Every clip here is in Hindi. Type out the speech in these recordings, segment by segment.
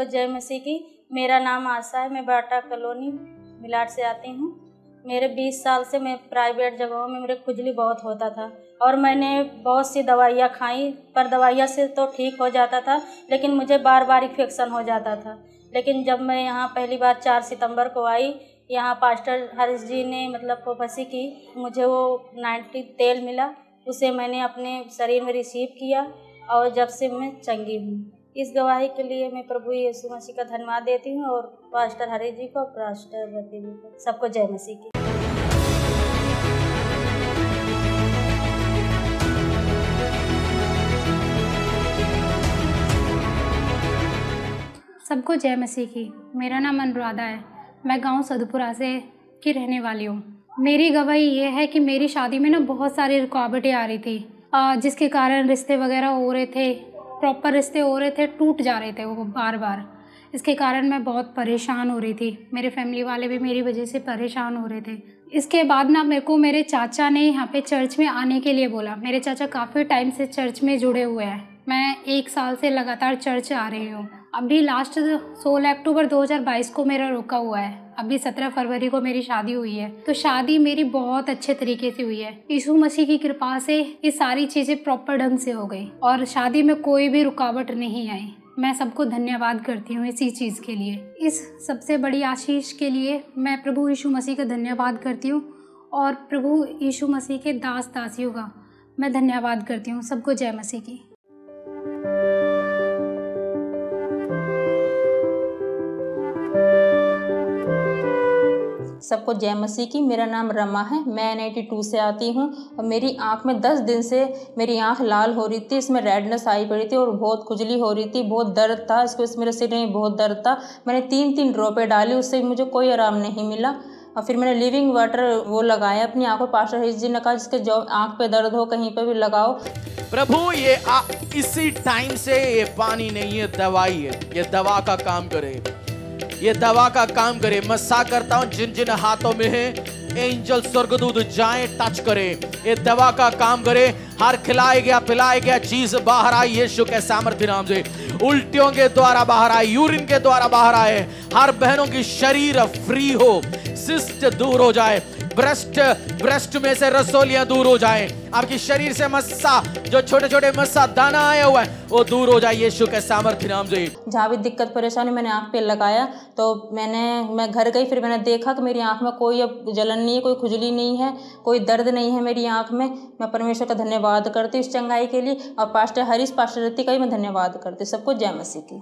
सबको जय मसीह की। मेरा नाम आशा है, मैं बाटा कॉलोनी मिलाट से आती हूँ। मेरे 20 साल से मैं प्राइवेट जगहों में मेरे खुजली बहुत होता था और मैंने बहुत सी दवाइयाँ खाई, पर दवाइयाँ से तो ठीक हो जाता था, लेकिन मुझे बार बार इन्फेक्शन हो जाता था। लेकिन जब मैं यहाँ पहली बार 4 सितंबर को आई, यहाँ पास्टर हरीश जी ने मतलब प्रोफेसी की, मुझे वो 90 तेल मिला, उसे मैंने अपने शरीर में रिसीव किया और जब से मैं चंगी हूँ। इस गवाही के लिए मैं प्रभु यीशु मसीह का धन्यवाद देती हूँ और पास्टर हरीश जी को, पास्टर रति जी को, सबको जय मसीह की। सबको जय मसीह की। मेरा नाम अनुराधा है, मैं गांव सदपुरा से की रहने वाली हूँ। मेरी गवाही ये है कि मेरी शादी में ना बहुत सारी रुकावटें आ रही थी, जिसके कारण रिश्ते वगैरह हो रहे थे, प्रॉपर रिश्ते हो रहे थे, टूट जा रहे थे वो बार बार। इसके कारण मैं बहुत परेशान हो रही थी, मेरे फैमिली वाले भी मेरी वजह से परेशान हो रहे थे। इसके बाद ना मेरे को मेरे चाचा ने यहाँ पे चर्च में आने के लिए बोला। मेरे चाचा काफ़ी टाइम से चर्च में जुड़े हुए हैं, मैं 1 साल से लगातार चर्च आ रही हूँ। अभी लास्ट 16 अक्टूबर 2022 को मेरा रोका हुआ है, अभी 17 फरवरी को मेरी शादी हुई है। तो शादी मेरी बहुत अच्छे तरीके से हुई है। यीशु मसीह की कृपा से ये सारी चीज़ें प्रॉपर ढंग से हो गई और शादी में कोई भी रुकावट नहीं आई। मैं सबको धन्यवाद करती हूँ इसी चीज़ के लिए। इस सबसे बड़ी आशीष के लिए मैं प्रभु यीशु मसीह का धन्यवाद करती हूँ और प्रभु यीशु मसीह के दास दासियों का मैं धन्यवाद करती हूँ। सबको जय मसीह की। सबको जय मसीह की। मेरा नाम रमा है, मैं 92 से आती हूँ और मेरी आँख में 10 दिन से मेरी आँख लाल हो रही थी, इसमें रेडनेस आई पड़ी थी और बहुत खुजली हो रही थी, बहुत दर्द था, इसको मेरे सिर में बहुत दर्द था। मैंने 3 ड्रॉपें डाली, उससे मुझे कोई आराम नहीं मिला और फिर मैंने लिविंग वाटर वो लगाया अपनी आँखों। पास्टर हरीश जी ने कहा जिसके जो आँख पे दर्द हो कहीं पे भी लगाओ। प्रभु ये इसी टाइम से ये पानी नहीं है, दवाई है, ये दवा का काम करे, ये दवा का काम करे। मैं सा करता हूं जिन जिन हाथों में है एंजल स्वर्गदूत जाएं, टच करे, ये दवा का काम करे। हर खिलाया गया चीज बाहर आई यीशु के सामर्थ्य नाम से। उल्टियों के द्वारा बाहर आए, यूरिन के द्वारा बाहर आए, हर बहनों की शरीर फ्री हो, सिस्ट दूर हो जाए, ब्रेस्ट में से रसोलियां दूर हो जाएं, आपकी शरीर से मस्सा, जो छोटे छोटे मस्सा दाना आया हुआ है वो दूर हो जाए यीशु के सामर्थ्य नाम से। जहाँ भी दिक्कत परेशानी मैंने आँख पे लगाया तो मैं घर गई, फिर मैंने देखा कि मेरी आँख में कोई अब जलन नहीं है, कोई खुजली नहीं है, कोई दर्द नहीं है मेरी आँख में। मैं परमेश्वर का धन्यवाद करती हूँ इस चंगाई के लिए और पास्टर हरीश, पास्टर रति का भी मैं धन्यवाद करती हूँ। सबको जय मसीह की।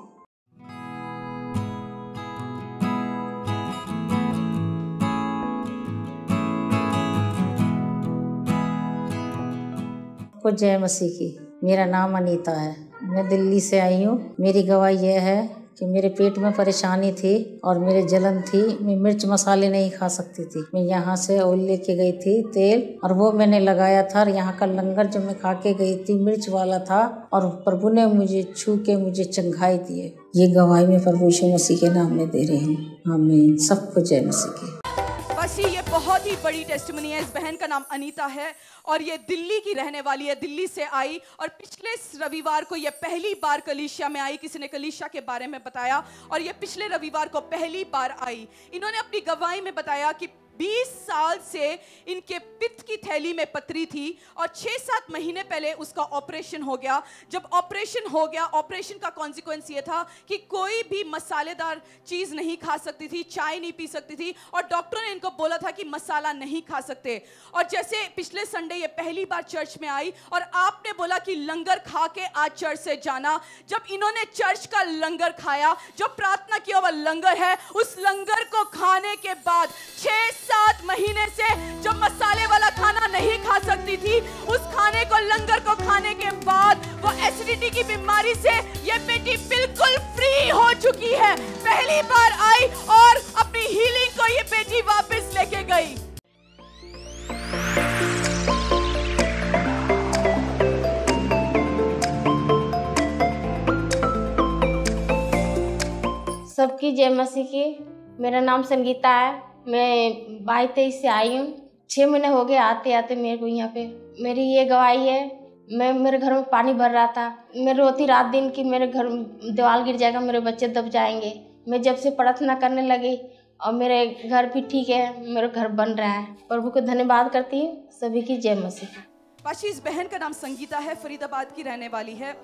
को जय मसीह की। मेरा नाम अनीता है, मैं दिल्ली से आई हूँ। मेरी गवाही यह है कि मेरे पेट में परेशानी थी और मेरे जलन थी, मैं मिर्च मसाले नहीं खा सकती थी। मैं यहाँ से ऑयल लेके गई थी तेल और वो मैंने लगाया था और यहाँ का लंगर जो मैं खा के गई थी मिर्च वाला था और प्रभु ने मुझे छू के मुझे चंगाई दिए। ये गवाही मैं प्रभु यीशु मसीह के नाम में दे रही हूँ। आमीन। सबको जय मसीह की। ये बहुत ही बड़ी टेस्टिमनी है। इस बहन का नाम अनीता है और ये दिल्ली की रहने वाली है, दिल्ली से आई और पिछले रविवार को ये पहली बार कलीसिया में आई। किसी ने कलीसिया के बारे में बताया और ये पिछले रविवार को पहली बार आई। इन्होंने अपनी गवाही में बताया कि 20 साल से इनके पित्त की थैली में पथरी थी और 6-7 महीने पहले उसका ऑपरेशन हो गया। जब ऑपरेशन हो गया, ऑपरेशन का कॉन्सिक्वेंस ये था कि कोई भी मसालेदार चीज नहीं खा सकती थी, चाय नहीं पी सकती थी और डॉक्टर ने इनको बोला था कि मसाला नहीं खा सकते। और जैसे पिछले संडे ये पहली बार चर्च में आई और आपने बोला कि लंगर खा के आज चर्च से जाना। जब इन्होंने चर्च का लंगर खाया, जो प्रार्थना किया हुआ लंगर है, उस लंगर को खाने के बाद 6-7 महीने से जो मसाले वाला खाना नहीं खा सकती थी, उस खाने को, लंगर को खाने के बाद वो एसिडिटी की बीमारी से ये बेटी बिल्कुल फ्री हो चुकी है। पहली बार आई और अपनी हीलिंग को ये बेटी वापस लेके गई। सबकी जय मसीह की। मेरा नाम संगीता है, मैं 22-23 से आई हूँ। 6 महीने हो गए आते आते मेरे को यहाँ पे। मेरी ये गवाही है, मेरे घर में पानी भर रहा था। मैं रोती रात दिन कि मेरे घर दीवार गिर जाएगा, मेरे बच्चे दब जाएंगे। मैं जब से प्रार्थना करने लगी और मेरे घर भी ठीक है, मेरा घर बन रहा है। प्रभु को धन्यवाद करती हूँ। सभी की जय मसीह। पाशी, इस बहन का नाम संगीता है, फरीदाबाद की रहने वाली है।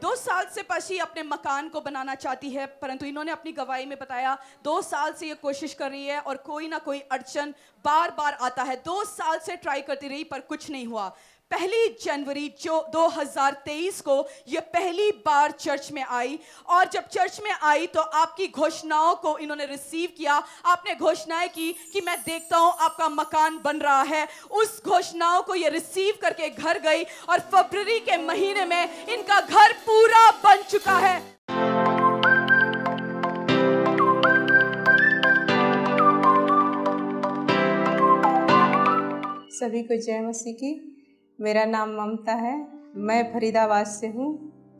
2 साल से पाशी अपने मकान को बनाना चाहती है, परंतु इन्होंने अपनी गवाही में बताया 2 साल से ये कोशिश कर रही है और कोई ना कोई अड़चन बार बार आता है। 2 साल से ट्राई करती रही पर कुछ नहीं हुआ। 1 जनवरी 2023 को ये पहली बार चर्च में आई और जब चर्च में आई तो आपकी घोषणाओं को इन्होंने रिसीव किया। आपने घोषणाएं की कि मैं देखता हूं आपका मकान बन रहा है। उस घोषणाओं को ये रिसीव करके घर गई और फरवरी के महीने में इनका घर पूरा बन चुका है। सभी को जय मसीह की। मेरा नाम ममता है, मैं फरीदाबाद से हूँ,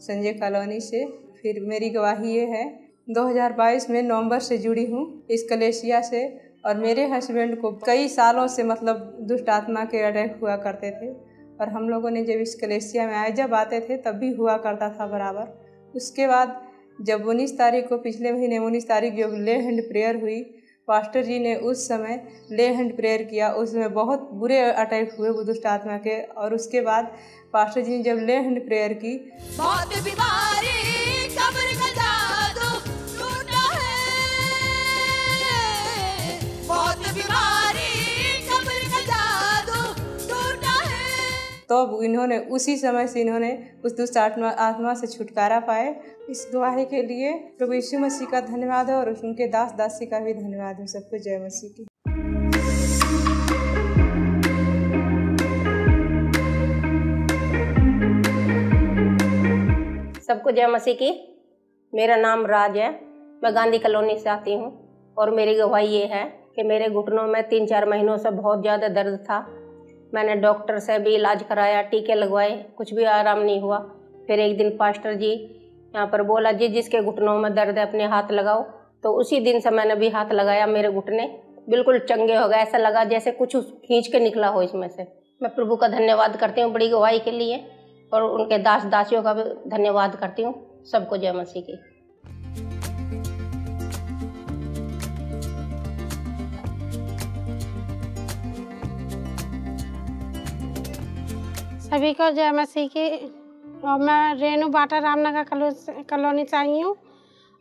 संजय कॉलोनी से। फिर मेरी गवाही ये है, 2022 में नवंबर से जुड़ी हूँ इस कलेसिया से और मेरे हस्बैंड को कई सालों से मतलब दुष्ट आत्मा के अटैक हुआ करते थे और हम लोगों ने जब इस कलेसिया में आए, जब आते थे तब भी हुआ करता था बराबर। उसके बाद जब 19 तारीख को, पिछले महीने 19 तारीख जो ले हैंड प्रेयर हुई, पास्टर जी ने उस समय ले हैंड प्रेयर किया। उसमें बहुत बुरे अटैक हुए वो दुष्ट आत्मा के और उसके बाद पास्टर जी ने जब ले हैंड प्रेयर की, बहुत बीमारी कब्र का जादू टूटा है, बहुत बीमारी कब्र का जादू टूटा है। तो इन्होंने उसी समय से इन्होंने उस दुष्ट आत्मा से छुटकारा पाए। इस गवाही के लिए प्रभु यीशु मसीह का धन्यवाद है और उनके दास दासी का भी धन्यवाद है। सबको जय मसीह की। सबको जय मसीह की। मेरा नाम राज है, मैं गांधी कॉलोनी से आती हूँ और मेरी गवाही ये है कि मेरे घुटनों में 3-4 महीनों से बहुत ज़्यादा दर्द था। मैंने डॉक्टर से भी इलाज कराया, टीके लगवाए, कुछ भी आराम नहीं हुआ। फिर एक दिन पास्टर जी यहाँ पर बोला, जिसके घुटनों में दर्द है अपने हाथ लगाओ। तो उसी दिन से मैंने भी हाथ लगाया, मेरे घुटने बिल्कुल चंगे हो गए। ऐसा लगा जैसे कुछ खींच के निकला हो इसमें से। मैं प्रभु का धन्यवाद करती हूँ बड़ी गवाही के लिए और उनके दास दासियों का भी धन्यवाद करती हूँ। सबको जय मसीह की। सभी को जय मसीह की। और मैं रेणु बाटा रामनगर कॉलोनी से आई हूँ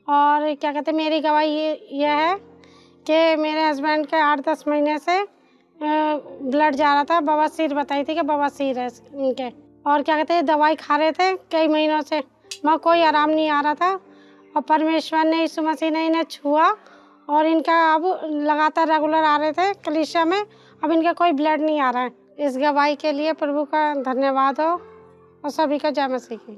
और क्या कहते हैं, मेरी गवाही ये है कि मेरे हस्बैंड के 8-10 महीने से ब्लड जा रहा था। बवासीर बताई थी कि बवासीर है इनके, और क्या कहते हैं, दवाई खा रहे थे कई महीनों से, मगर कोई आराम नहीं आ रहा था। और परमेश्वर ने, यीशु मसीह ने इन्हें छुआ और इनका अब लगातार रेगुलर आ रहे थे कलीसिया में। अब इनका कोई ब्लड नहीं आ रहा है। इस गवाही के लिए प्रभु का धन्यवाद हो और सभी का जय मसीह की।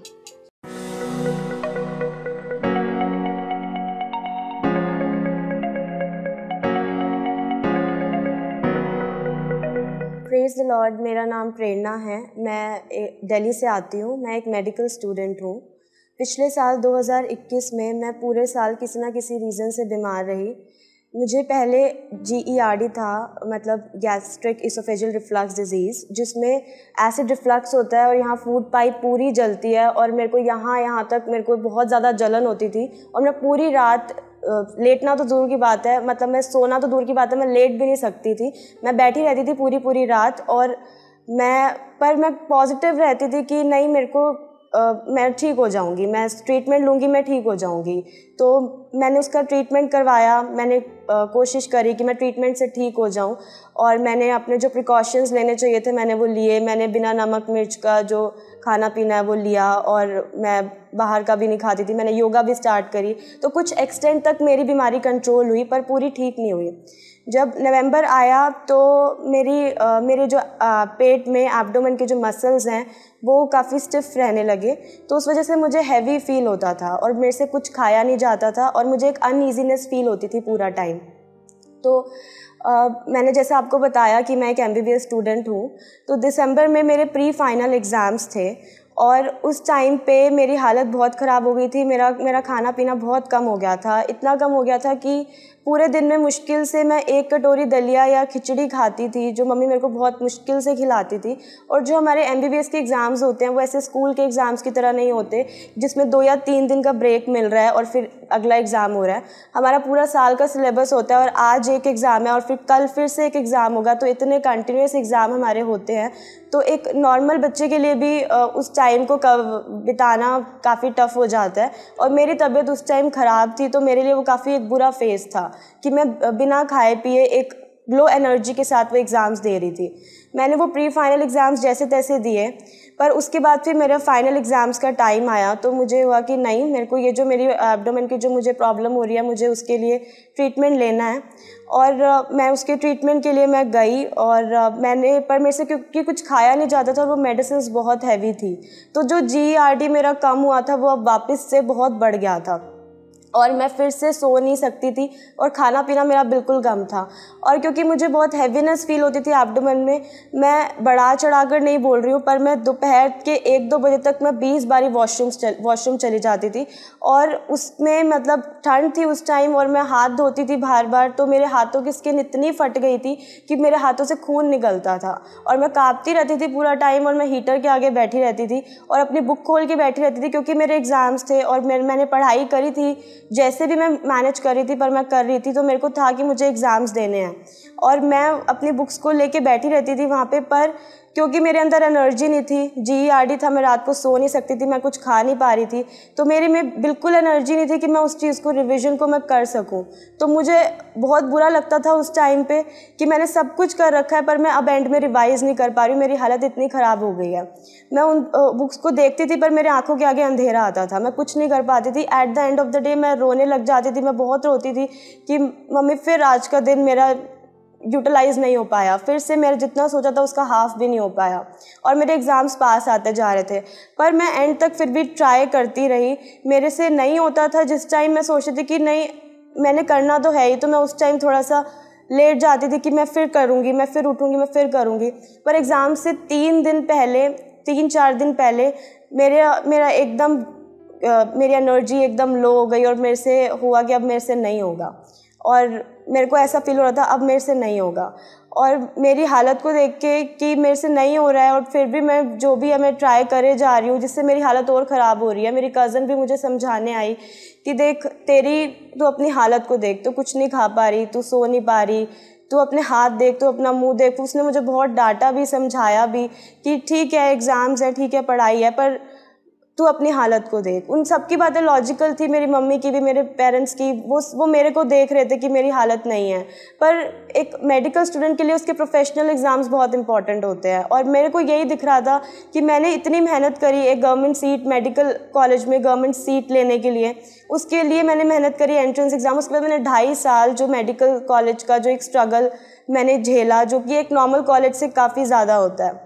Praise the Lord. मेरा नाम प्रेरणा है, मैं दिल्ली से आती हूँ। मैं एक मेडिकल स्टूडेंट हूँ। पिछले साल 2021 में मैं पूरे साल किसी ना किसी रीज़न से बीमार रही। मुझे पहले GERD था, मतलब गैस्ट्रिक इसोफेजियल रिफ्लक्स डिजीज़, जिसमें एसिड रिफ्लक्स होता है और यहाँ फूड पाइप पूरी जलती है और मेरे को यहाँ तक मेरे को बहुत ज़्यादा जलन होती थी और मैं पूरी रात लेटना तो दूर की बात है, मतलब मैं सोना तो दूर की बात है, मैं लेट भी नहीं सकती थी। मैं बैठी रहती थी पूरी रात और मैं पॉजिटिव रहती थी कि नहीं, मेरे को मैं ठीक हो जाऊंगी, मैं ट्रीटमेंट लूँगी, मैं ठीक हो जाऊंगी। तो मैंने उसका ट्रीटमेंट करवाया। मैंने कोशिश करी कि मैं ट्रीटमेंट से ठीक हो जाऊं और मैंने अपने जो प्रिकॉशंस लेने चाहिए थे मैंने वो लिए। मैंने बिना नमक मिर्च का जो खाना पीना है वो लिया और मैं बाहर का भी नहीं खाती थी। मैंने योगा भी स्टार्ट करी, तो कुछ एक्सटेंट तक मेरी बीमारी कंट्रोल हुई, पर पूरी ठीक नहीं हुई। जब नवंबर आया तो मेरे जो पेट में एब्डोमेन के जो मसल्स हैं वो काफ़ी स्टिफ रहने लगे, तो उस वजह से मुझे हैवी फील होता था और मेरे से कुछ खाया नहीं जाता था और मुझे एक अनईजीनेस फील होती थी पूरा टाइम। तो मैंने जैसे आपको बताया कि मैं एक MBBS स्टूडेंट हूँ, तो दिसंबर में मेरे प्री फाइनल एग्ज़ाम्स थे और उस टाइम पे मेरी हालत बहुत ख़राब हो गई थी। मेरा खाना पीना बहुत कम हो गया था, इतना कम हो गया था कि पूरे दिन में मुश्किल से मैं 1 कटोरी दलिया या खिचड़ी खाती थी, जो मम्मी मेरे को बहुत मुश्किल से खिलाती थी। और जो हमारे MBBS के एग्ज़ाम्स होते हैं वो ऐसे स्कूल के एग्ज़ाम्स की तरह नहीं होते जिसमें 2 या 3 दिन का ब्रेक मिल रहा है और फिर अगला एग्ज़ाम हो रहा है। हमारा पूरा साल का सिलेबस होता है और आज एक एग्ज़ाम है और फिर कल फिर से एक एग्ज़ाम होगा, तो इतने कंटिन्यूस एग्ज़ाम हमारे होते हैं। तो एक नॉर्मल बच्चे के लिए भी उस टाइम को बिताना काफ़ी टफ़ हो जाता है। और मेरी तबीयत उस टाइम ख़राब थी, तो मेरे लिए वो काफ़ी एक बुरा फेज़ था कि मैं बिना खाए पिए एक लो एनर्जी के साथ वो एग्ज़ाम्स दे रही थी। मैंने वो प्री फाइनल एग्ज़ाम्स जैसे तैसे दिए, पर उसके बाद फिर मेरा फाइनल एग्ज़ाम्स का टाइम आया तो मुझे हुआ कि नहीं, मेरे को ये जो मेरी एब्डोमेन की जो मुझे प्रॉब्लम हो रही है, मुझे उसके लिए ट्रीटमेंट लेना है। और मैं उसके ट्रीटमेंट के लिए मैं गई और पर मेरे से क्योंकि कुछ खाया नहीं जाता था और वो मेडिसिन्स बहुत हैवी थी, तो जो GERD मेरा कम हुआ था वो अब वापस से बहुत बढ़ गया था और मैं फिर से सो नहीं सकती थी और खाना पीना मेरा बिल्कुल कम था। और क्योंकि मुझे बहुत हैवीनेस फील होती थी एब्डोमेन में, मैं बढ़ा चढ़ा कर नहीं बोल रही हूँ, पर मैं दोपहर के 1-2 बजे तक मैं 20 बारी वॉशरूम चली जाती थी। और उसमें मतलब ठंड थी उस टाइम और मैं हाथ धोती थी बार बार, तो मेरे हाथों की स्किन इतनी फट गई थी कि मेरे हाथों से खून निकलता था और मैं काँपती रहती थी पूरा टाइम। और मैं हीटर के आगे बैठी रहती थी और अपनी बुक खोल के बैठी रहती थी क्योंकि मेरे एग्ज़ाम्स थे और मैंने पढ़ाई करी थी, जैसे भी मैं मैनेज कर रही थी, पर मैं कर रही थी। तो मेरे को था कि मुझे एग्ज़ाम्स देने हैं और मैं अपनी बुक्स को लेके बैठी रहती थी वहाँ पे, पर क्योंकि मेरे अंदर एनर्जी नहीं थी, GERD था, मैं रात को सो नहीं सकती थी, मैं कुछ खा नहीं पा रही थी, तो मेरे में बिल्कुल एनर्जी नहीं थी कि मैं उस चीज़ को रिवीजन को मैं कर सकूं। तो मुझे बहुत बुरा लगता था उस टाइम पे कि मैंने सब कुछ कर रखा है पर मैं अब एंड में रिवाइज़ नहीं कर पा रही हूँ, मेरी हालत इतनी ख़राब हो गई है। मैं उन बुक्स को देखती थी पर मेरे आँखों के आगे अंधेरा आता था, मैं कुछ नहीं कर पाती थी। At the end of the day मैं रोने लग जाती थी, मैं बहुत रोती थी कि मम्मी फिर आज का दिन मेरा यूटिलाइज़ नहीं हो पाया, फिर से मैंने जितना सोचा था उसका हाफ भी नहीं हो पाया और मेरे एग्ज़ाम्स पास आते जा रहे थे। पर मैं एंड तक फिर भी ट्राई करती रही, मेरे से नहीं होता था। जिस टाइम मैं सोचती थी कि नहीं मैंने करना तो है ही, तो मैं उस टाइम थोड़ा सा लेट जाती थी कि मैं फिर करूँगी, मैं फिर उठूँगी, मैं फिर करूँगी। पर एग्ज़ाम से 3-4 दिन पहले मेरा एकदम मेरी एनर्जी एकदम लो हो गई और मेरे से हुआ कि अब मेरे से नहीं होगा और मेरे को ऐसा फील हो रहा था अब मेरे से नहीं होगा। और मेरी हालत को देख के कि मेरे से नहीं हो रहा है और फिर भी मैं जो भी है मैं ट्राई करे जा रही हूँ, जिससे मेरी हालत और ख़राब हो रही है। मेरी कज़न भी मुझे समझाने आई कि देख तू अपनी हालत को देख, तू कुछ नहीं खा पा रही, तू सो नहीं पा रही, तू अपने हाथ देख, तू अपना मुंह देख। उसने मुझे बहुत डांटा भी, समझाया भी कि ठीक है एग्ज़ाम्स है, ठीक है पढ़ाई है, पर तू अपनी हालत को देख। उन सब की बातें लॉजिकल थी, मेरी मम्मी की भी, मेरे पेरेंट्स की, वो मेरे को देख रहे थे कि मेरी हालत नहीं है। पर एक मेडिकल स्टूडेंट के लिए उसके प्रोफेशनल एग्ज़ाम्स बहुत इंपॉर्टेंट होते हैं और मेरे को यही दिख रहा था कि मैंने इतनी मेहनत करी एक गवर्नमेंट सीट, मेडिकल कॉलेज में गवर्नमेंट सीट लेने के लिए, उसके लिए मैंने मेहनत करी, एंट्रेंस एग्ज़ाम। उसके बाद मैंने 2.5 साल जो मेडिकल कॉलेज का जो एक स्ट्रगल मैंने झेला, जो कि एक नॉर्मल कॉलेज से काफ़ी ज़्यादा होता है।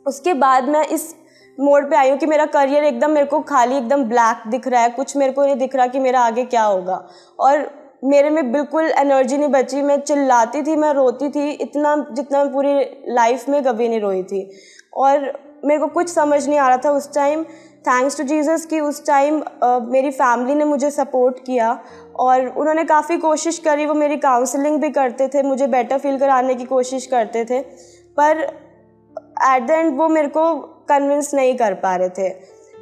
उसके बाद मैं इस मोड़ पे आई हूँ कि मेरा करियर एकदम मेरे को खाली एकदम ब्लैक दिख रहा है, कुछ मेरे को नहीं दिख रहा कि मेरा आगे क्या होगा और मेरे में बिल्कुल एनर्जी नहीं बची। मैं चिल्लाती थी, मैं रोती थी इतना जितना मैं पूरी लाइफ में कभी नहीं रोई थी और मेरे को कुछ समझ नहीं आ रहा था उस टाइम। थैंक्स टू जीसस कि उस टाइम मेरी फैमिली ने मुझे सपोर्ट किया और उन्होंने काफ़ी कोशिश करी, वो मेरी काउंसलिंग भी करते थे, मुझे बेटर फील कराने की कोशिश करते थे, पर एट द एंड वो मेरे को कन्विंस नहीं कर पा रहे थे।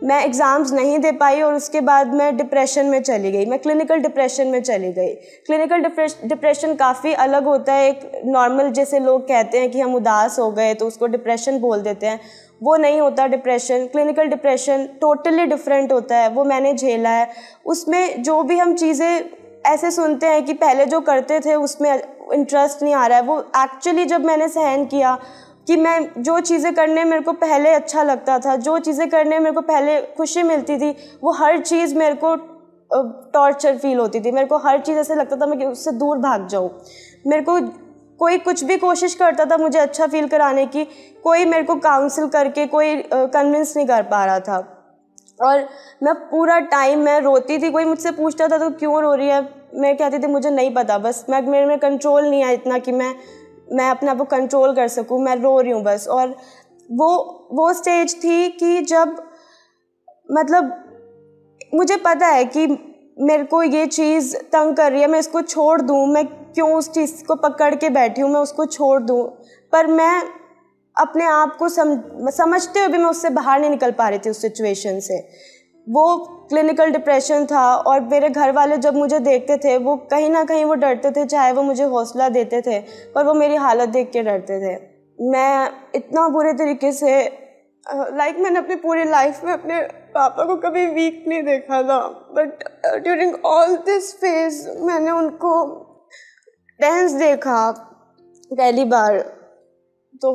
मैं एग्ज़ाम्स नहीं दे पाई और उसके बाद मैं डिप्रेशन में चली गई, मैं क्लिनिकल डिप्रेशन में चली गई। क्लिनिकल डिप्रेशन काफ़ी अलग होता है। एक नॉर्मल जैसे लोग कहते हैं कि हम उदास हो गए तो उसको डिप्रेशन बोल देते हैं, वो नहीं होता depression. Clinical depression totally different होता है, वो मैंने झेला है। उसमें जो भी हम चीज़ें ऐसे सुनते हैं कि पहले जो करते थे उसमें इंटरेस्ट नहीं आ रहा है, वो एक्चुअली जब मैंने सहन किया कि मैं जो चीज़ें करने मेरे को पहले अच्छा लगता था, जो चीज़ें करने मेरे को पहले खुशी मिलती थी, वो हर चीज़ मेरे को टॉर्चर फील होती थी। मेरे को हर चीज़ ऐसे लगता था मैं कि उससे दूर भाग जाऊँ। मेरे को कोई कुछ भी कोशिश करता था मुझे अच्छा फील कराने की, कोई मेरे को काउंसिल करके कोई कन्विंस नहीं कर पा रहा था और मैं पूरा टाइम मैं रोती थी। कोई मुझसे पूछता था तो क्यों रो रही है, मैं कहती थी मुझे नहीं पता, बस मेरे में कंट्रोल नहीं है इतना कि मैं अपने आप को कंट्रोल कर सकूं, मैं रो रही हूँ बस। और वो स्टेज थी कि जब मतलब मुझे पता है कि मेरे को ये चीज़ तंग कर रही है, मैं इसको छोड़ दूँ, मैं क्यों उस चीज़ को पकड़ के बैठी हूँ, मैं उसको छोड़ दूँ, पर मैं अपने आप को समझते हुए भी मैं उससे बाहर नहीं निकल पा रही थी उस सिचुएशन से। वो क्लिनिकल डिप्रेशन था और मेरे घर वाले जब मुझे देखते थे वो कहीं ना कहीं वो डरते थे, चाहे वो मुझे हौसला देते थे पर वो मेरी हालत देख के डरते थे। मैं इतना बुरे तरीके से मैंने अपनी पूरी लाइफ में अपने पापा को कभी वीक नहीं देखा था, but during all this phase मैंने उनको टेंस देखा पहली बार, तो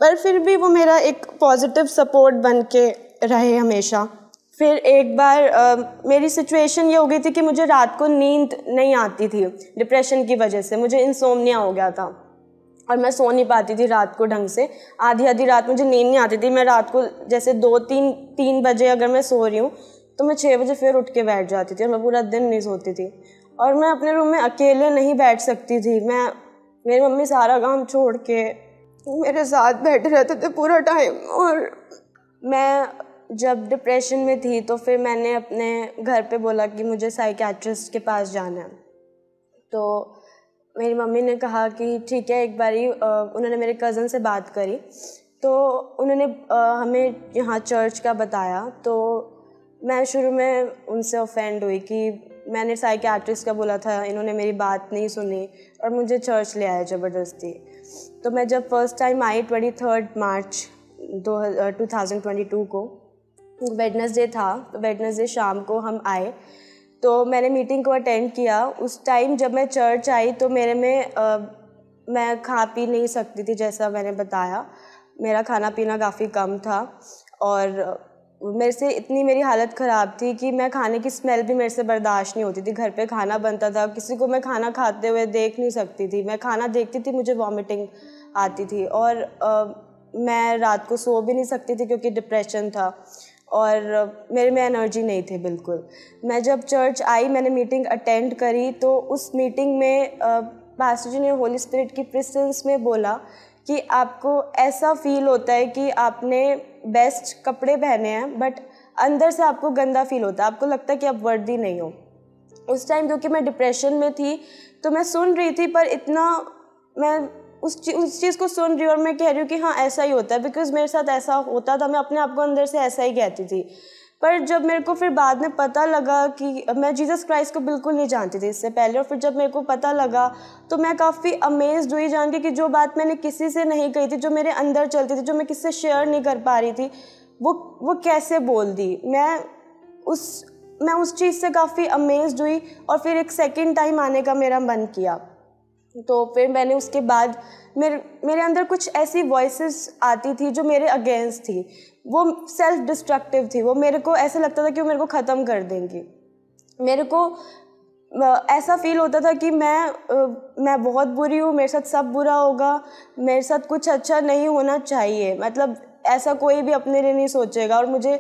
पर फिर भी वो मेरा एक पॉजिटिव सपोर्ट बन के रहे हमेशा। फिर एक बार मेरी सिचुएशन ये हो गई थी कि मुझे रात को नींद नहीं आती थी डिप्रेशन की वजह से, मुझे इंसोम्निया हो गया था और मैं सो नहीं पाती थी रात को ढंग से। आधी रात मुझे नींद नहीं आती थी। मैं रात को जैसे 2-3 बजे अगर मैं सो रही हूँ तो मैं 6 बजे फिर उठ के बैठ जाती थी और मैं पूरा दिन नहीं सोती थी। और मैं अपने रूम में अकेले नहीं बैठ सकती थी, मेरी मम्मी सारा काम छोड़ के मेरे साथ बैठे रहते थे पूरा टाइम। और मैं जब डिप्रेशन में थी तो फिर मैंने अपने घर पे बोला कि मुझे साइकियाट्रिस्ट के पास जाना है। तो मेरी मम्मी ने कहा कि ठीक है, एक बारी उन्होंने मेरे कज़न से बात करी तो उन्होंने हमें यहाँ चर्च का बताया। तो मैं शुरू में उनसे ऑफेंड हुई कि मैंने साइकियाट्रिस्ट का बोला था, इन्होंने मेरी बात नहीं सुनी और मुझे चर्च ले आया ज़बरदस्ती। तो मैं जब फर्स्ट टाइम आई 23 मार्च 2022 को, वेडनेसडे था, तो वेडनेसडे शाम को हम आए तो मैंने मीटिंग को अटेंड किया। उस टाइम जब मैं चर्च आई तो मेरे में मैं खा पी नहीं सकती थी, जैसा मैंने बताया मेरा खाना पीना काफ़ी कम था और मेरे से इतनी मेरी हालत ख़राब थी कि मैं खाने की स्मेल भी मेरे से बर्दाश्त नहीं होती थी। घर पे खाना बनता था, किसी को मैं खाना खाते हुए देख नहीं सकती थी, मैं खाना देखती थी मुझे वॉमिटिंग आती थी और मैं रात को सो भी नहीं सकती थी क्योंकि डिप्रेशन था और मेरे में एनर्जी नहीं थी बिल्कुल। मैं जब चर्च आई, मैंने मीटिंग अटेंड करी तो उस मीटिंग में पास्टर जी ने होली स्पिरिट की प्रेजेंस में बोला कि आपको ऐसा फील होता है कि आपने बेस्ट कपड़े पहने हैं बट अंदर से आपको गंदा फील होता है, आपको लगता है कि आप वर्दी नहीं हो। उस टाइम क्योंकि मैं डिप्रेशन में थी तो मैं सुन रही थी पर इतना मैं उस चीज़ को सुन रही हूँ और मैं कह रही हूँ कि हाँ ऐसा ही होता है, बिकॉज़ मेरे साथ ऐसा होता था, मैं अपने आप को अंदर से ऐसा ही कहती थी। पर जब मेरे को फिर बाद में पता लगा कि मैं जीसस क्राइस्ट को बिल्कुल नहीं जानती थी इससे पहले, और फिर जब मेरे को पता लगा तो मैं काफ़ी अमेज्ड हुई जान के कि जो बात मैंने किसी से नहीं कही थी, जो मेरे अंदर चलती थी, जो मैं किसी से शेयर नहीं कर पा रही थी, वो कैसे बोल दी। मैं उस चीज़ से काफ़ी अमेज्ड हुई और फिर एक सेकेंड टाइम आने का मेरा मन किया। तो फिर मैंने उसके बाद मेरे अंदर कुछ ऐसी वॉइसेस आती थी जो मेरे अगेंस्ट थी, वो सेल्फ डिस्ट्रक्टिव थी, वो मेरे को ऐसा लगता था कि वो मेरे को ख़त्म कर देंगी। मेरे को ऐसा फील होता था कि मैं बहुत बुरी हूँ, मेरे साथ सब बुरा होगा, मेरे साथ कुछ अच्छा नहीं होना चाहिए, मतलब ऐसा कोई भी अपने लिए नहीं सोचेगा। और मुझे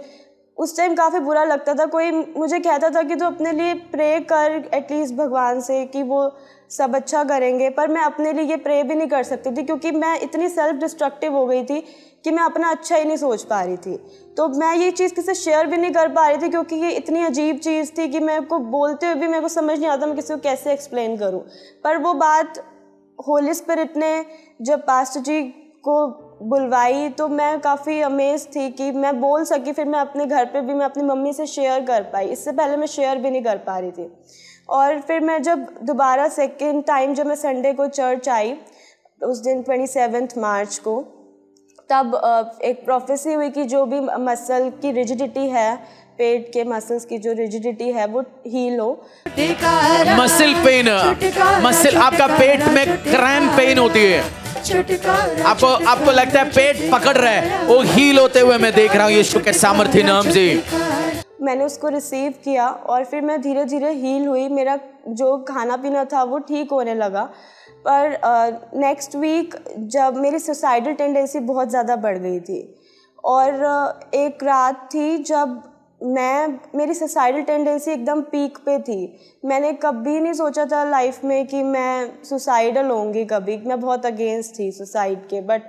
उस टाइम काफ़ी बुरा लगता था, कोई मुझे कहता था कि तू अपने लिए प्रे कर एटलीस्ट भगवान से कि वो सब अच्छा करेंगे, पर मैं अपने लिए ये प्रे भी नहीं कर सकती थी क्योंकि मैं इतनी सेल्फ डिस्ट्रक्टिव हो गई थी कि मैं अपना अच्छा ही नहीं सोच पा रही थी। तो मैं ये चीज़ किसी से शेयर भी नहीं कर पा रही थी क्योंकि ये इतनी अजीब चीज़ थी कि मेरे को बोलते हुए भी मेरे को समझ नहीं आता मैं किसी को कैसे एक्सप्लेन करूँ। पर वो बात होली स्पिरिट ने जब पास्टर जी को बुलवाई तो मैं काफ़ी अमेज थी कि मैं बोल सकी। फिर मैं अपने घर पे भी मैं अपनी मम्मी से शेयर कर पाई, इससे पहले मैं शेयर भी नहीं कर पा रही थी। और फिर मैं जब दोबारा सेकेंड टाइम जब मैं संडे को चर्च आई उस दिन 27 मार्च को, तब एक प्रोफेसी हुई कि जो भी मसल की रिजिडिटी है, पेट के मसल्स की जो रिजिडिटी है वो हील हो। मसल पेन, मसल आपका पेट में क्रैम्प पेन होती है, आपको लगता है पेट पकड़ रहा है, वो हील होते हुए मैं देख रहा हूँ यीशु के सामर्थ्य नाम से। मैंने उसको रिसीव किया और फिर मैं धीरे धीरे हील हुई, मेरा जो खाना पीना था वो ठीक होने लगा। पर नेक्स्ट वीक जब मेरी सुसाइडल टेंडेंसी बहुत ज़्यादा बढ़ गई थी और एक रात थी जब मेरी सुसाइडल टेंडेंसी एकदम पीक पे थी। मैंने कभी नहीं सोचा था लाइफ में कि मैं सुसाइडल होंगी कभी, मैं बहुत अगेंस्ट थी सुसाइड के, बट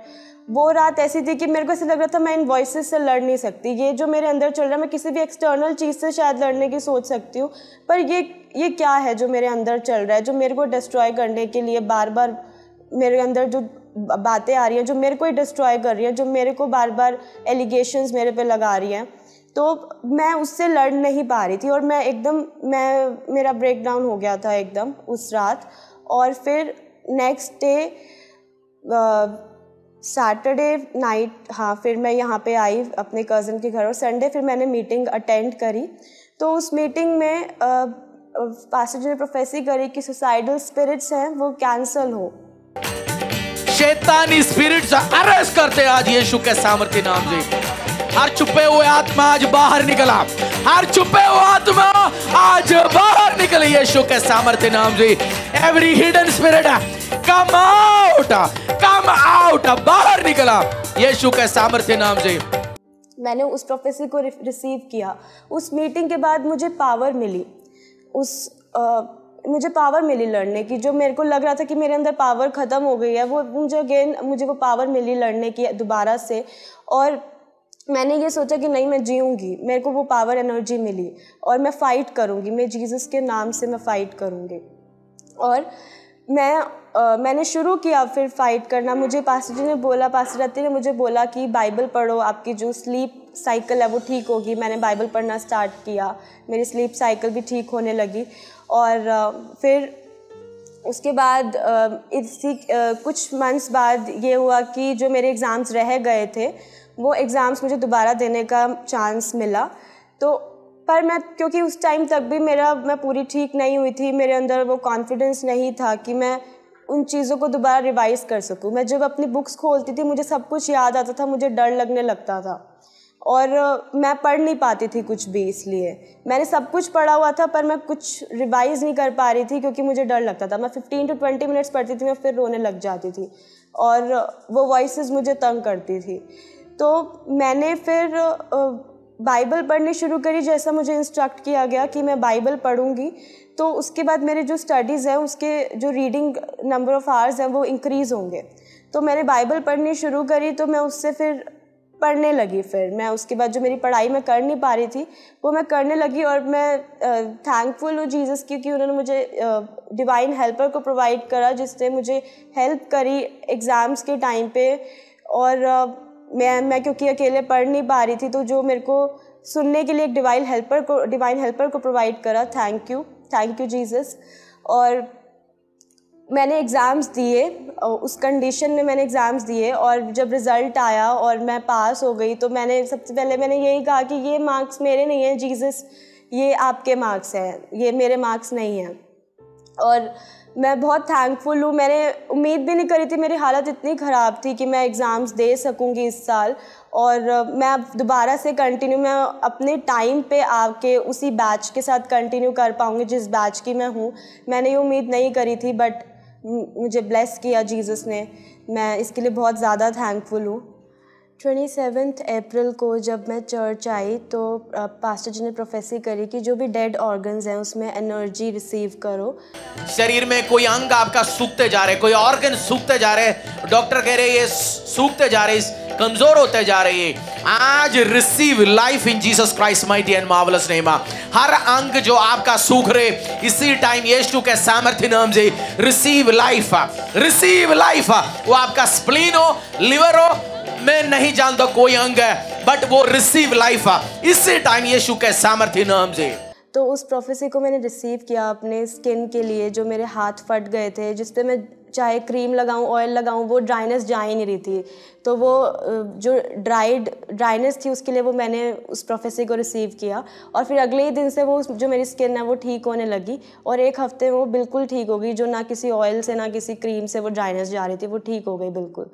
वो रात ऐसी थी कि मेरे को ऐसा लग रहा था मैं इन वॉइसेस से लड़ नहीं सकती। ये जो मेरे अंदर चल रहा है, मैं किसी भी एक्सटर्नल चीज़ से शायद लड़ने की सोच सकती हूँ, पर ये क्या है जो मेरे अंदर चल रहा है, जो मेरे को डिस्ट्रॉय करने के लिए बार बार मेरे अंदर जो बातें आ रही हैं, जो मेरे को ही डिस्ट्रॉय कर रही हैं, जो मेरे को बार बार एलिगेशंस मेरे पे लगा रही हैं। तो मैं उससे लड़ नहीं पा रही थी और मेरा ब्रेक डाउन हो गया था एकदम उस रात। और फिर नेक्स्ट डे सैटरडे नाइट, हाँ, फिर मैं यहाँ पे आई अपने कज़न के घर और संडे फिर मैंने मीटिंग अटेंड करी। तो उस मीटिंग में पास्टर जी ने प्रोफेसी करी कि सुसाइडल स्पिरिट्स हैं वो कैंसल हो। शैतानी स्पिरिट्स अरेस्ट करते आज यीशु के सामर्थ्य नाम से। हर छुपे हुए आत्मा आज बाहर निकला, हर छुपे हुए आत्मा आज बाहर निकले यीशु के सामर्थ्य नाम से। Every hidden spirit come out, come out, बाहर निकला यीशु के सामर्थ्य नाम से। मैंने उस प्रोफेसी को रिसीव किया। उस मीटिंग के बाद मुझे पावर मिली, मुझे पावर मिली लड़ने की। जो मेरे को लग रहा था कि मेरे अंदर पावर ख़त्म हो गई है, वो मुझे वो पावर मिली लड़ने की दोबारा से। और मैंने ये सोचा कि नहीं, मैं जीऊँगी, मेरे को वो पावर एनर्जी मिली और मैं फ़ाइट करूँगी, मैं जीसस के नाम से मैं फ़ाइट करूँगी। और मैंने शुरू किया फिर फ़ाइट करना। मुझे पास्टर जी ने बोला, पास्टर रत्ती ने मुझे बोला कि बाइबल पढ़ो, आपकी जो स्लीप साइकिल है वो ठीक होगी। मैंने बाइबल पढ़ना स्टार्ट किया, मेरी स्लीप साइकिल भी ठीक होने लगी। और फिर उसके बाद कुछ मंथ्स बाद ये हुआ कि जो मेरे एग्ज़ाम्स रह गए थे वो एग्ज़ाम्स मुझे दोबारा देने का चांस मिला। तो पर मैं, क्योंकि उस टाइम तक भी मैं पूरी ठीक नहीं हुई थी, मेरे अंदर वो कॉन्फिडेंस नहीं था कि मैं उन चीज़ों को दोबारा रिवाइज़ कर सकूं। मैं जब अपनी बुक्स खोलती थी मुझे सब कुछ याद आता था, मुझे डर लगने लगता था और मैं पढ़ नहीं पाती थी कुछ भी। इसलिए मैंने सब कुछ पढ़ा हुआ था पर मैं कुछ रिवाइज़ नहीं कर पा रही थी क्योंकि मुझे डर लगता था। मैं 15 to 20 मिनट्स पढ़ती थी, मैं फिर रोने लग जाती थी और वो वॉइसेस मुझे तंग करती थी। तो मैंने फिर बाइबल पढ़नी शुरू करी, जैसा मुझे इंस्ट्रक्ट किया गया कि मैं बाइबल पढ़ूंगी। तो उसके बाद मेरे जो स्टडीज़ हैं उसके जो रीडिंग नंबर ऑफ़ आवर्स हैं वो इंक्रीज़ होंगे। तो मैंने बाइबल पढ़नी शुरू करी, तो मैं उससे फिर पढ़ने लगी। फिर मैं उसके बाद जो मेरी पढ़ाई मैं कर नहीं पा रही थी वो मैं करने लगी। और मैं थैंकफुल हूँ जीसस की कि उन्होंने मुझे डिवाइन हेल्पर को प्रोवाइड करा, जिसने मुझे हेल्प करी एग्ज़ाम्स के टाइम पे। और मैं क्योंकि अकेले पढ़ नहीं पा रही थी, तो जो मेरे को सुनने के लिए एक डिवाइन हेल्पर को प्रोवाइड करा। Thank you Jesus. और मैंने एग्ज़ाम्स दिए, उस कंडीशन में मैंने एग्ज़ाम्स दिए और जब रिज़ल्ट आया और मैं पास हो गई तो सबसे पहले मैंने यही कहा कि ये मार्क्स मेरे नहीं हैं जीसस, ये आपके मार्क्स हैं, ये मेरे मार्क्स नहीं हैं। और मैं बहुत थैंकफुल हूँ। मैंने उम्मीद भी नहीं करी थी, मेरी हालत इतनी ख़राब थी कि मैं एग्ज़ाम्स दे सकूँगी इस साल। और मैं अब दोबारा से मैं अपने टाइम पे आके उसी बैच के साथ कंटिन्यू कर पाऊँगी जिस बैच की मैं हूँ। मैंने ये उम्मीद नहीं करी थी, बट मुझे ब्लेस किया जीसस ने। मैं इसके लिए बहुत ज़्यादा थैंकफुल हूँ। 27 अप्रैल को जब मैं चर्च आई तो पास्टर जी ने प्रोफेसी करी कि जो भी डेड ऑर्गन्स हैं उसमें एनर्जी रिसीव करो। शरीर में कोई अंग आपका सूखते जा रहे, कोई ऑर्गन सूखते जा रहे, डॉक्टर कह रहे ये सूखते जा रहे, कमजोर होते जा रहे हैं, आज receive life in Jesus Christ mighty and marvellous name. हर अंग जो आपका सूख रहे इसी टाइम यीशु के सामर्थ्य नाम से रिसीव लाइफ, रिसीव लाइफ। वो आपका स्प्लीन हो, लिवर हो, मैं नहीं जानता कोई अंग है, बट वो रिसीव लाइफ इसी टाइम यीशु के सामर्थ्य नाम से। तो उस प्रोफेसी को मैंने रिसीव किया अपने स्किन के लिए। जो मेरे हाथ फट गए थे, जिस पे मैं चाहे क्रीम लगाऊं, ऑयल लगाऊं, वो ड्राइनेस जा ही नहीं रही थी। तो वो जो ड्राइनेस थी उसके लिए मैंने उस प्रोफेसी को रिसीव किया। और फिर अगले ही दिन से वो जो मेरी स्किन है वो ठीक होने लगी और 1 हफ्ते में वो बिल्कुल ठीक हो गई। जो ना किसी ऑयल से ना किसी क्रीम से वो ड्राइनेस जा रही थी, वो ठीक हो गई बिल्कुल।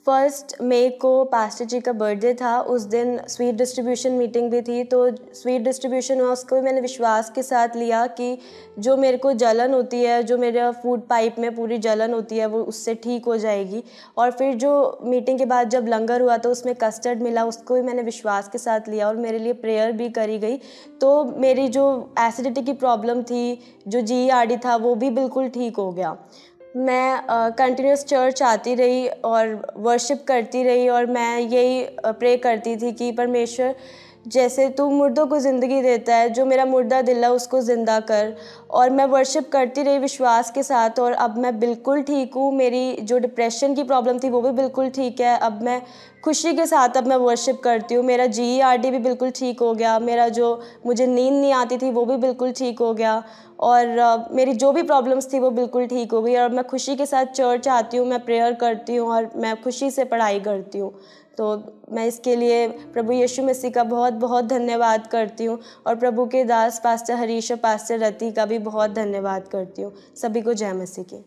1 मई को पास्टर जी का बर्थडे था, उस दिन स्वीट डिस्ट्रीब्यूशन मीटिंग भी थी। तो स्वीट डिस्ट्रीब्यूशन हुआ, उसको मैंने विश्वास के साथ लिया कि जो मेरे को जलन होती है, जो मेरे फूड पाइप में पूरी जलन होती है, वो उससे ठीक हो जाएगी। और फिर जो मीटिंग के बाद जब लंगर हुआ तो उसमें कस्टर्ड मिला, उसको भी मैंने विश्वास के साथ लिया और मेरे लिए प्रेयर भी करी गई। तो मेरी जो एसिडिटी की प्रॉब्लम थी, जो GERD था, वो भी बिल्कुल ठीक हो गया। मैं कंटिन्यूस चर्च आती रही और वर्शिप करती रही, और मैं यही प्रे करती थी कि परमेश्वर जैसे तू मुर्दों को ज़िंदगी देता है, जो मेरा मुर्दा दिल है उसको ज़िंदा कर। और मैं वर्शिप करती रही विश्वास के साथ, और अब मैं बिल्कुल ठीक हूँ। मेरी जो डिप्रेशन की प्रॉब्लम थी वो भी बिल्कुल ठीक है। अब मैं खुशी के साथ अब मैं वर्शिप करती हूँ। मेरा GERD भी बिल्कुल ठीक हो गया, मेरा जो मुझे नींद नहीं आती थी वो भी बिल्कुल ठीक हो गया, और मेरी जो भी प्रॉब्लम्स थी वो बिल्कुल ठीक हो गई। और मैं खुशी के साथ चर्च आती हूँ, मैं प्रेयर करती हूँ, और मैं खुशी से पढ़ाई करती हूँ। तो मैं इसके लिए प्रभु यीशु मसीह का बहुत बहुत धन्यवाद करती हूँ, और प्रभु के दास पास्टर हरीश और पास्टर रति का भी बहुत धन्यवाद करती हूँ। सभी को जय मसीह की।